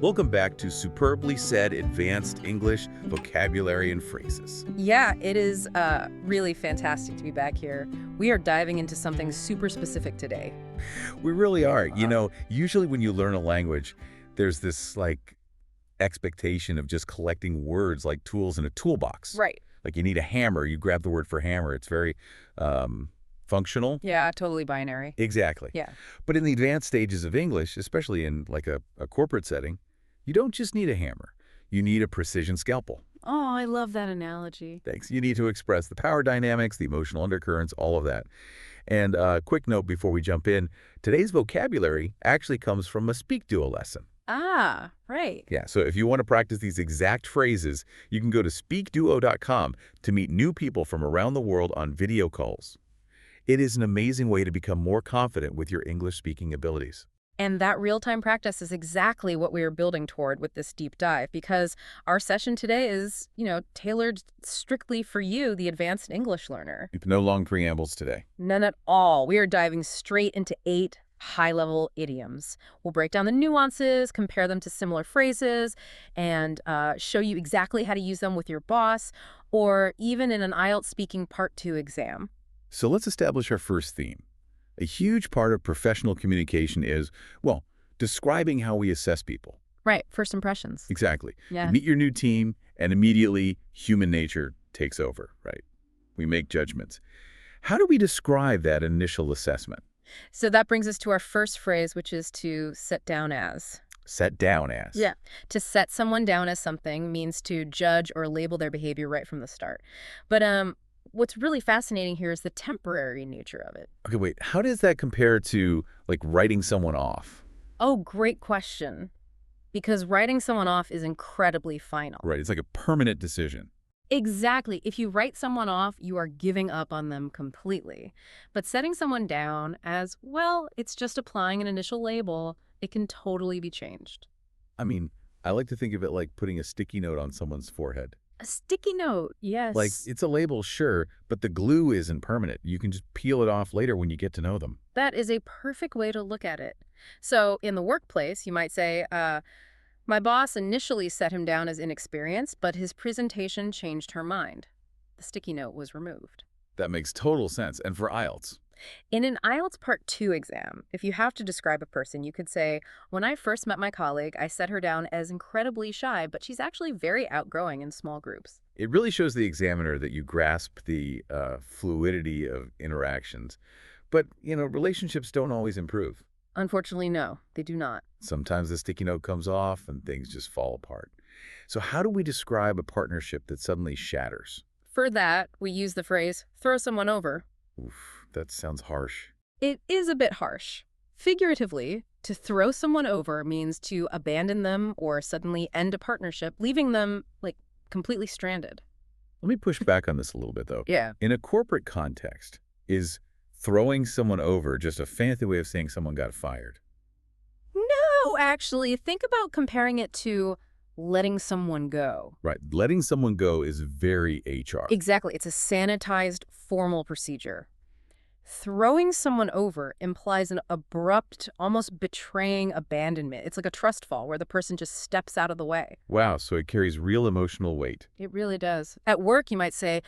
Welcome back to Superbly Said Advanced English Vocabulary and Phrases. Yeah, it is really fantastic to be back here. We are diving into something super specific today. We really are. Uh-huh. Usually when you learn a language, there's this expectation of just collecting words like tools in a toolbox. Right. Like you need a hammer, you grab the word for hammer. It's very functional. Yeah, totally binary. Exactly. Yeah. But in the advanced stages of English, especially in a corporate setting, you don't just need a hammer. You need a precision scalpel. Oh, I love that analogy. Thanks. You need to express the power dynamics, the emotional undercurrents, all of that. And a quick note before we jump in, today's vocabulary actually comes from a SpeakDuo lesson. Ah, right. Yeah, so if you want to practice these exact phrases, you can go to SpeakDuo.com to meet new people from around the world on video calls. It is an amazing way to become more confident with your English speaking abilities. And that real-time practice is exactly what we are building toward with this deep dive, because our session today is, tailored strictly for you, the advanced English learner. No long preambles today. None at all. We are diving straight into 8 high-level idioms. We'll break down the nuances, compare them to similar phrases, and show you exactly how to use them with your boss, or even in an IELTS speaking Part 2 exam. So let's establish our first theme. A huge part of professional communication is, describing how we assess people. Right, first impressions. Exactly. Yeah. You meet your new team, and immediately human nature takes over, right? We make judgments. How do we describe that initial assessment? So that brings us to our first phrase, which is to set down as. Set down as. Yeah. To set someone down as something means to judge or label their behavior right from the start. But what's really fascinating here is the temporary nature of it. Okay, wait. How does that compare to, writing someone off? Oh, great question. Because writing someone off is incredibly final. Right. It's like a permanent decision. Exactly. If you write someone off, you are giving up on them completely. But setting someone down as, well, it's just applying an initial label, it can totally be changed. I mean, I like to think of it like putting a sticky note on someone's forehead. A sticky note, yes. It's a label, sure, but the glue isn't permanent. You can just peel it off later when you get to know them. That is a perfect way to look at it. So in the workplace, you might say, my boss initially set him down as inexperienced, but his presentation changed her mind. The sticky note was removed. That makes total sense. And for IELTS? In an IELTS Part 2 exam, if you have to describe a person, you could say, when I first met my colleague, I set her down as incredibly shy, but she's actually very outgoing in small groups. It really shows the examiner that you grasp the fluidity of interactions. But, relationships don't always improve. Unfortunately, no, they do not. Sometimes the sticky note comes off and things just fall apart. So how do we describe a partnership that suddenly shatters? For that, we use the phrase, throw someone over. Oof, that sounds harsh. It is a bit harsh. Figuratively, to throw someone over means to abandon them or suddenly end a partnership, leaving them, completely stranded. Let me push back on this a little bit, though. Yeah. In a corporate context, is throwing someone over just a fancy way of saying someone got fired? No, actually, think about comparing it to letting someone go. Right. Letting someone go is very HR. Exactly. It's a sanitized, formal procedure. Throwing someone over implies an abrupt, almost betraying abandonment. It's like a trust fall where the person just steps out of the way. Wow, so it carries real emotional weight. It really does. At work, you might say,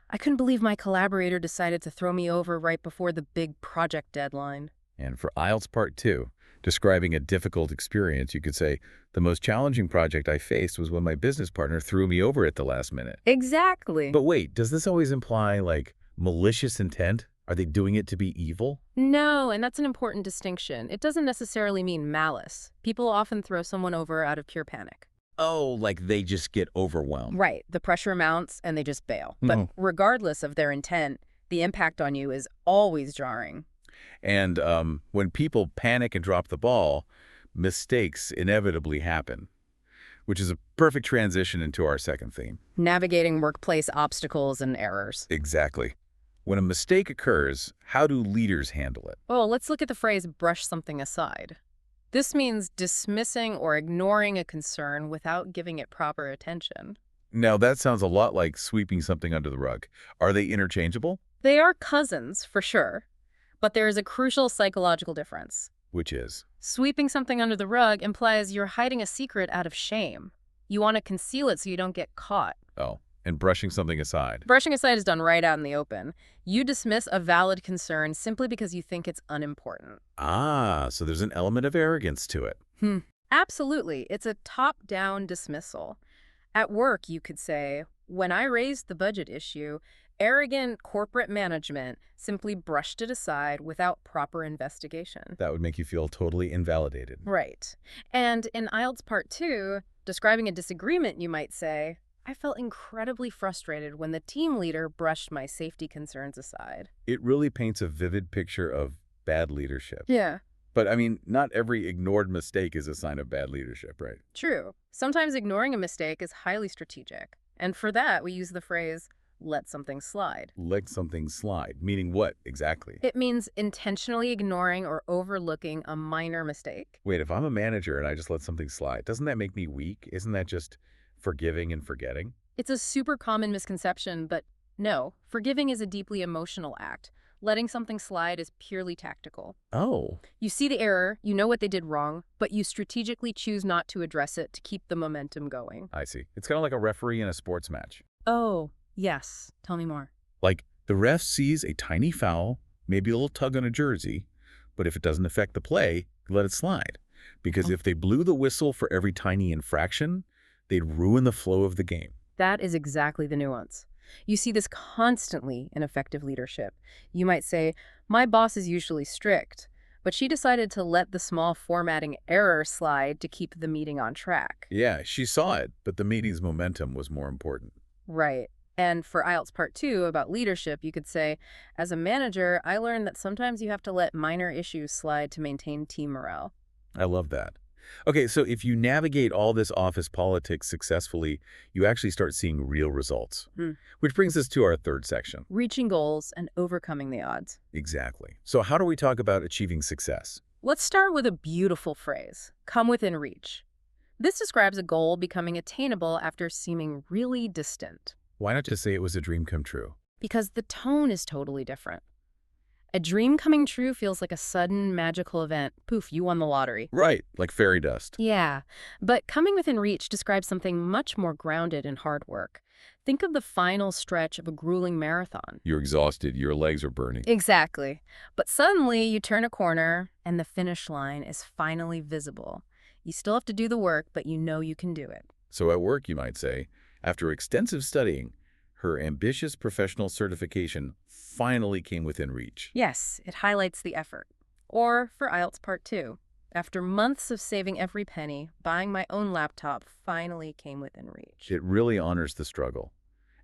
I couldn't believe my collaborator decided to throw me over right before the big project deadline. And for IELTS Part 2, describing a difficult experience, you could say, the most challenging project I faced was when my business partner threw me over at the last minute. Exactly. But wait, does this always imply, malicious intent? Are they doing it to be evil? No, and that's an important distinction. It doesn't necessarily mean malice. People often throw someone over out of pure panic. Oh, like they just get overwhelmed. Right. The pressure mounts and they just bail. But regardless of their intent, the impact on you is always jarring. And when people panic and drop the ball, mistakes inevitably happen, which is a perfect transition into our second theme. Navigating workplace obstacles and errors. Exactly. When a mistake occurs, how do leaders handle it? Well, let's look at the phrase brush something aside. This means dismissing or ignoring a concern without giving it proper attention. Now, that sounds a lot like sweeping something under the rug. Are they interchangeable? They are cousins, for sure. But there is a crucial psychological difference. Which is? Sweeping something under the rug implies you're hiding a secret out of shame. You want to conceal it so you don't get caught. Oh, and brushing something aside. Brushing aside is done right out in the open. You dismiss a valid concern simply because you think it's unimportant. Ah, so there's an element of arrogance to it. Absolutely. It's a top-down dismissal. At work, you could say, when I raised the budget issue, arrogant corporate management simply brushed it aside without proper investigation. That would make you feel totally invalidated. Right. And in IELTS Part 2, describing a disagreement, you might say, I felt incredibly frustrated when the team leader brushed my safety concerns aside. It really paints a vivid picture of bad leadership. Yeah. But, I mean, not every ignored mistake is a sign of bad leadership, right? True. Sometimes ignoring a mistake is highly strategic. And for that, we use the phrase, let something slide. Let something slide. Meaning what, exactly? It means intentionally ignoring or overlooking a minor mistake. Wait, if I'm a manager and I just let something slide, doesn't that make me weak? Isn't that just forgiving and forgetting? It's a super common misconception, but no, forgiving is a deeply emotional act. Letting something slide is purely tactical. Oh. You see the error, you know what they did wrong, but you strategically choose not to address it to keep the momentum going. I see. It's kind of like a referee in a sports match. Oh, yes. Tell me more. Like, the ref sees a tiny foul, maybe a little tug on a jersey, but if it doesn't affect the play, let it slide. Because if they blew the whistle for every tiny infraction, they'd ruin the flow of the game. That is exactly the nuance. You see this constantly in effective leadership. You might say, my boss is usually strict, but she decided to let the small formatting error slide to keep the meeting on track. Yeah, she saw it, but the meeting's momentum was more important. Right. And for IELTS Part 2 about leadership, you could say, as a manager, I learned that sometimes you have to let minor issues slide to maintain team morale. I love that. Okay, so if you navigate all this office politics successfully, you actually start seeing real results. Which brings us to our third section. Reaching goals and overcoming the odds. Exactly. So how do we talk about achieving success? Let's start with a beautiful phrase, come within reach. This describes a goal becoming attainable after seeming really distant. Why not just say it was a dream come true? Because the tone is totally different. A dream coming true feels like a sudden magical event. Poof, you won the lottery. Right, like fairy dust. Yeah, but coming within reach describes something much more grounded in hard work. Think of the final stretch of a grueling marathon. You're exhausted, your legs are burning. Exactly. But suddenly you turn a corner and the finish line is finally visible. You still have to do the work, but you know you can do it. So at work, you might say, after extensive studying, her ambitious professional certification finally came within reach. Yes, it highlights the effort. Or for IELTS Part 2, after months of saving every penny, buying my own laptop finally came within reach. It really honors the struggle.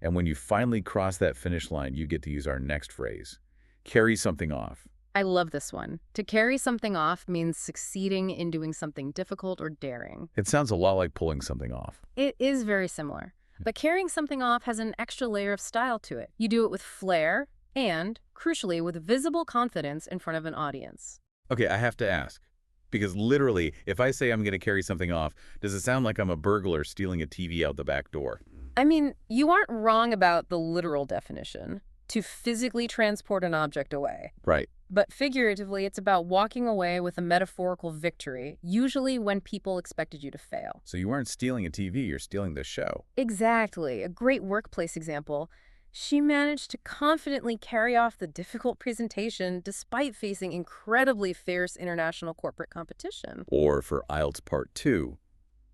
And when you finally cross that finish line, you get to use our next phrase, carry something off. I love this one. To carry something off means succeeding in doing something difficult or daring. It sounds a lot like pulling something off. It is very similar. But carrying something off has an extra layer of style to it. You do it with flair and, crucially, with visible confidence in front of an audience. Okay, I have to ask. Because literally, if I say I'm going to carry something off, does it sound like I'm a burglar stealing a TV out the back door? I mean, you aren't wrong about the literal definition, to physically transport an object away. Right. But figuratively, it's about walking away with a metaphorical victory, usually when people expected you to fail. So you weren't stealing a TV, you're stealing the show. Exactly. A great workplace example. She managed to confidently carry off the difficult presentation despite facing incredibly fierce international corporate competition. Or for IELTS Part 2,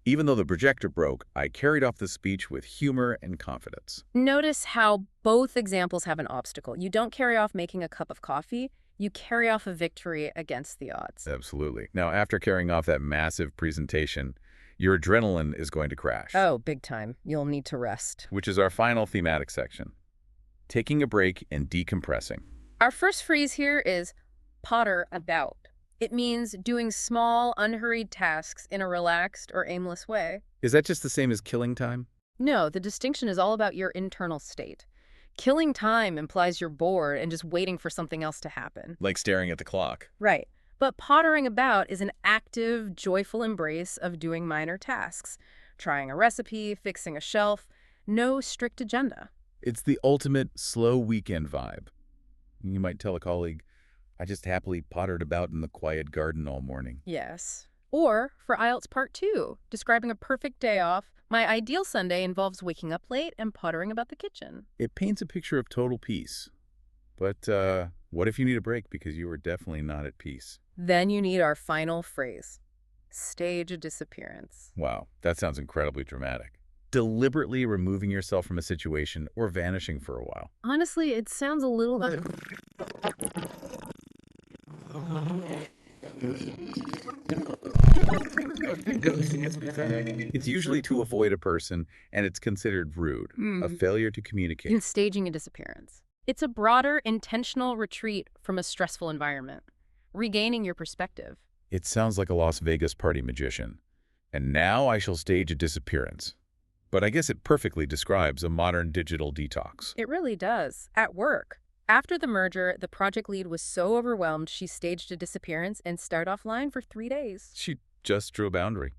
even though the projector broke, I carried off the speech with humor and confidence. Notice how both examples have an obstacle. You don't carry off making a cup of coffee. You carry off a victory against the odds. Absolutely. Now, after carrying off that massive presentation, your adrenaline is going to crash. Oh, big time. You'll need to rest. Which is our final thematic section, taking a break and decompressing. Our first phrase here is potter about. It means doing small, unhurried tasks in a relaxed or aimless way. Is that just the same as killing time? No, the distinction is all about your internal state. Killing time implies you're bored and just waiting for something else to happen. Like staring at the clock. Right. But pottering about is an active, joyful embrace of doing minor tasks. Trying a recipe, fixing a shelf, no strict agenda. It's the ultimate slow weekend vibe. You might tell a colleague, I just happily pottered about in the quiet garden all morning. Yes. Or for IELTS Part 2, describing a perfect day off, my ideal Sunday involves waking up late and pottering about the kitchen. It paints a picture of total peace. But what if you need a break because you were definitely not at peace? Then you need our final phrase, stage a disappearance. Wow, that sounds incredibly dramatic. Deliberately removing yourself from a situation or vanishing for a while. Honestly, it sounds a little... It's usually to avoid a person, and it's considered rude, a failure to communicate. in staging a disappearance. It's a broader, intentional retreat from a stressful environment, regaining your perspective. It sounds like a Las Vegas party magician. And now I shall stage a disappearance. But I guess it perfectly describes a modern digital detox. It really does. At work. After the merger, the project lead was so overwhelmed she staged a disappearance and started offline for 3 days. She just drew a boundary.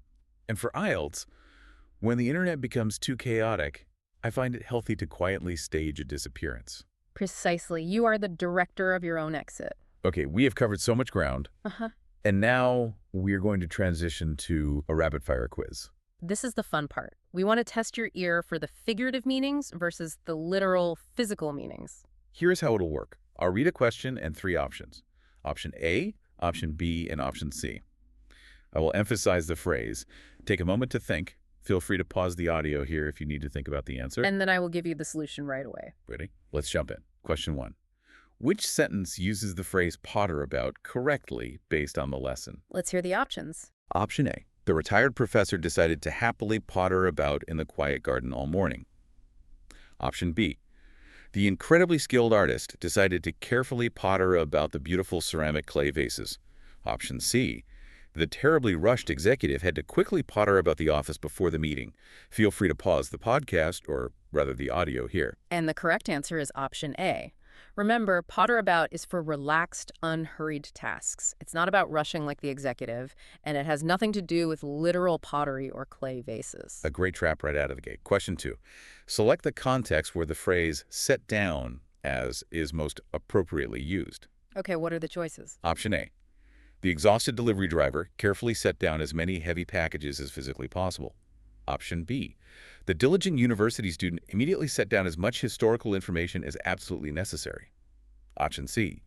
And for IELTS, when the internet becomes too chaotic, I find it healthy to quietly stage a disappearance. Precisely. You are the director of your own exit. Okay, we have covered so much ground, Uh-huh. and now we're going to transition to a rapid-fire quiz. This is the fun part. We want to test your ear for the figurative meanings versus the literal, physical meanings. Here's how it'll work. I'll read a question and 3 options. Option A, option B, and option C. I will emphasize the phrase. Take a moment to think. Feel free to pause the audio here if you need to think about the answer. And then I will give you the solution right away. Ready? Let's jump in. Question 1. Which sentence uses the phrase potter about correctly based on the lesson? Let's hear the options. Option A. The retired professor decided to happily potter about in the quiet garden all morning. Option B. The incredibly skilled artist decided to carefully potter about the beautiful ceramic clay vases. Option C. The terribly rushed executive had to quickly potter about the office before the meeting. Feel free to pause the podcast, or rather the audio here. And the correct answer is option A. Remember, potter about is for relaxed, unhurried tasks. It's not about rushing like the executive, and it has nothing to do with literal pottery or clay vases. A great trap right out of the gate. Question 2. Select the context where the phrase set down as is most appropriately used. Okay, what are the choices? Option A. The exhausted delivery driver carefully set down as many heavy packages as physically possible. Option B. The diligent university student immediately set down as much historical information as absolutely necessary. Option C.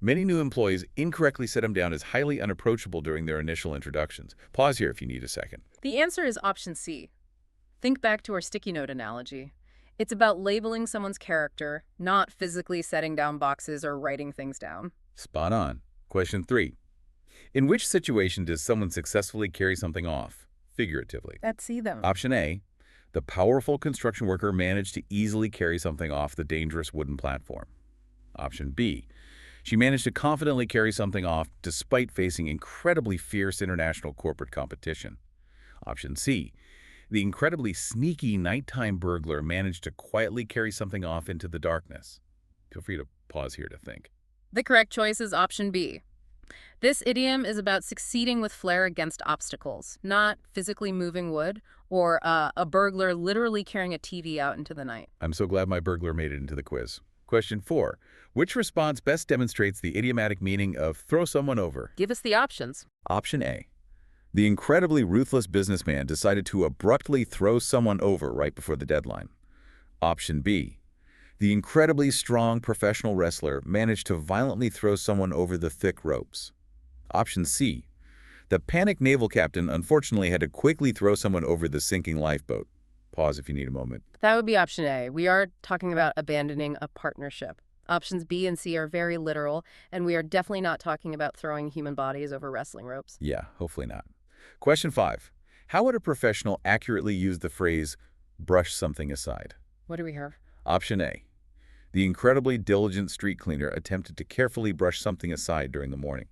Many new employees incorrectly set him down as highly unapproachable during their initial introductions. Pause here if you need a second. The answer is option C. Think back to our sticky note analogy. It's about labeling someone's character, not physically setting down boxes or writing things down. Spot on. Question 3. In which situation does someone successfully carry something off, figuratively? Let's see them. Option A. The powerful construction worker managed to easily carry something off the dangerous wooden platform. Option B. She managed to confidently carry something off despite facing incredibly fierce international corporate competition. Option C. The incredibly sneaky nighttime burglar managed to quietly carry something off into the darkness. Feel free to pause here to think. The correct choice is option B. This idiom is about succeeding with flair against obstacles, not physically moving wood or a burglar literally carrying a TV out into the night. I'm so glad my burglar made it into the quiz. Question 4. Which response best demonstrates the idiomatic meaning of throw someone over? Give us the options. Option A. The incredibly ruthless businessman decided to abruptly throw someone over right before the deadline. Option B. The incredibly strong professional wrestler managed to violently throw someone over the thick ropes. Option C. The panicked naval captain unfortunately had to quickly throw someone over the sinking lifeboat. Pause if you need a moment. That would be option A. We are talking about abandoning a partnership. Options B and C are very literal, and we are definitely not talking about throwing human bodies over wrestling ropes. Yeah, hopefully not. Question 5. How would a professional accurately use the phrase brush something aside? What do we have? Option A. The incredibly diligent street cleaner attempted to carefully brush something aside during the morning.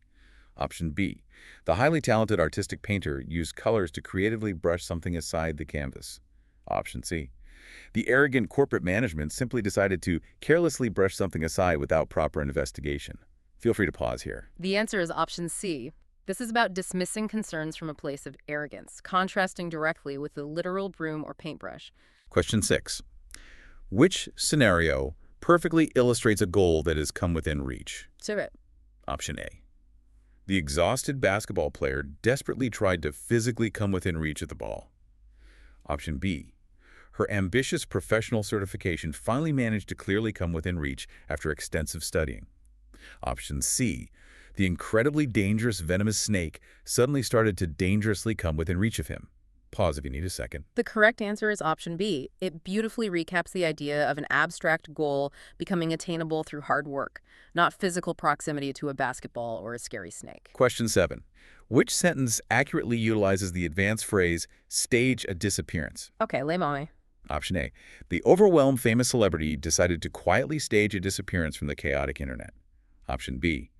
Option B. The highly talented artistic painter used colors to creatively brush something aside the canvas. Option C. The arrogant corporate management simply decided to carelessly brush something aside without proper investigation. Feel free to pause here. The answer is option C. This is about dismissing concerns from a place of arrogance, contrasting directly with the literal broom or paintbrush. Question 6. Which scenario perfectly illustrates a goal that has come within reach? So it. Option A. The exhausted basketball player desperately tried to physically come within reach of the ball. Option B. Her ambitious professional certification finally managed to clearly come within reach after extensive studying. Option C. The incredibly dangerous venomous snake suddenly started to dangerously come within reach of him. Pause if you need a second. The correct answer is option B. It beautifully recaps the idea of an abstract goal becoming attainable through hard work, not physical proximity to a basketball or a scary snake. Question 7. Which sentence accurately utilizes the advanced phrase, stage a disappearance? Okay, lay mommy. Option A. The overwhelmed famous celebrity decided to quietly stage a disappearance from the chaotic internet. Option B.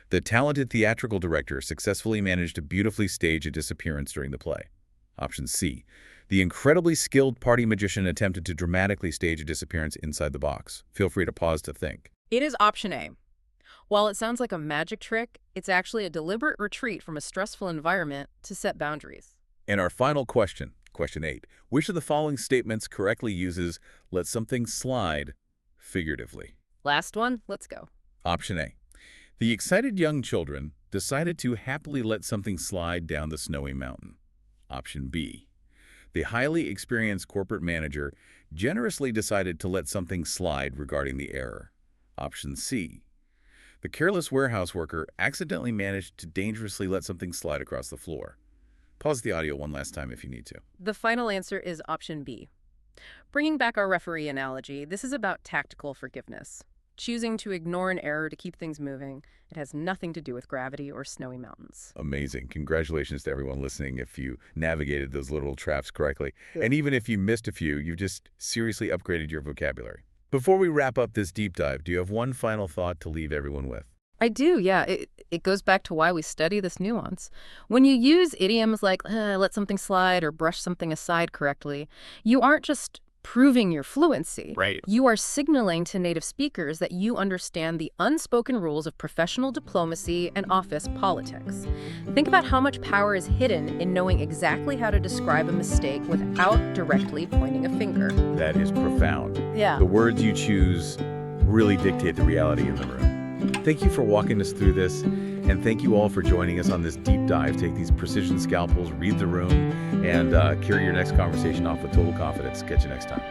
The talented theatrical director successfully managed to beautifully stage a disappearance during the play. Option C. The incredibly skilled party magician attempted to dramatically stage a disappearance inside the box. Feel free to pause to think. It is option A. While it sounds like a magic trick, it's actually a deliberate retreat from a stressful environment to set boundaries. And our final question, question 8. Which of the following statements correctly uses let something slide figuratively? Last one, let's go. Option A. The excited young children decided to happily let something slide down the snowy mountain. Option B. The highly experienced corporate manager generously decided to let something slide regarding the error. Option C. The careless warehouse worker accidentally managed to dangerously let something slide across the floor. Pause the audio one last time if you need to. The final answer is option B. Bringing back our referee analogy, this is about tactical forgiveness. Choosing to ignore an error to keep things moving. It has nothing to do with gravity or snowy mountains. Amazing. Congratulations to everyone listening if you navigated those little traps correctly. And even if you missed a few, you've just seriously upgraded your vocabulary. Before we wrap up this deep dive, do you have one final thought to leave everyone with? I do, yeah. It goes back to why we study this nuance. When you use idioms like let something slide or brush something aside correctly, you aren't just proving your fluency. Right. You are signaling to native speakers that you understand the unspoken rules of professional diplomacy and office politics. Think about how much power is hidden in knowing exactly how to describe a mistake without directly pointing a finger. That is profound. Yeah. The words you choose really dictate the reality in the room. Thank you for walking us through this, and thank you all for joining us on this deep dive. Take these precision scalpels, read the room, and carry your next conversation off with total confidence. Catch you next time.